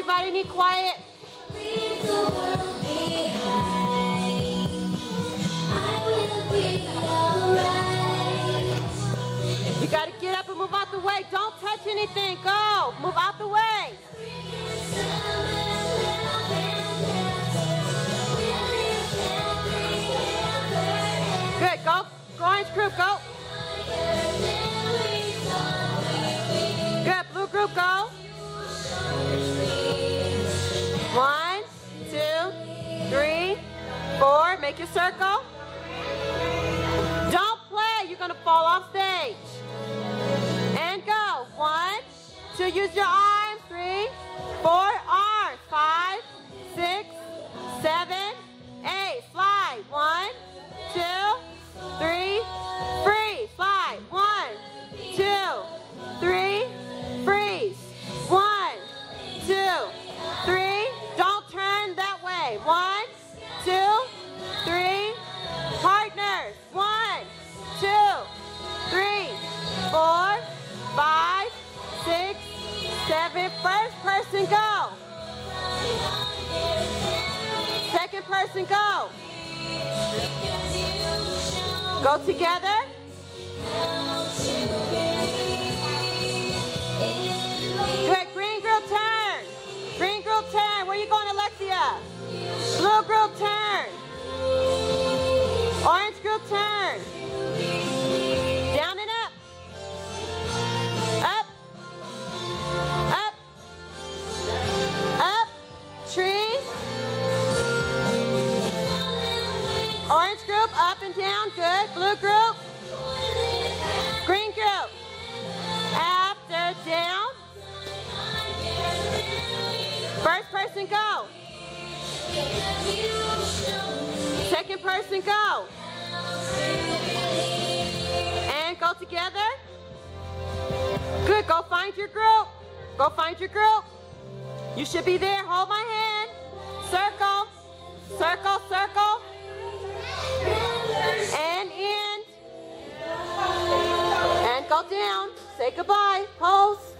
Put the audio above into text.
Everybody need quiet. Leave the world behind. I will be alright. You got to get up and move out the way. Don't touch anything. Go. Move out the way. Good. Go. Orange group, go. Good. Blue group, go. 1, 2, 3, 4. Make your circle. Don't play. You're going to fall off stage. And go. 1, 2. Use your arms. 3, 4. Arms. 5, 6, 7, 8. Fly. 1, 2, 3. Freeze. Fly. 1, 2, 3. Freeze. 1, 2, 3. Don't turn that way. 1, 2, 3. Partners. 1, 2, 3, 4, 5, 6, 7. First person, go. Second person, go. Go together. Good. Green group, turn. Green group, turn. Where you going, Alexia? Blue group, turn. Orange group, turn. Down and up. Up. Up. Up. Trees. Orange group, up and down. Good. Blue group. Green group. After, down. First person, go. Second person, go. And go together. Good. Go find your group. Go find your group. You should be there. Hold my hand. Circle. Circle, circle. And in. And go down. Say goodbye. Pose.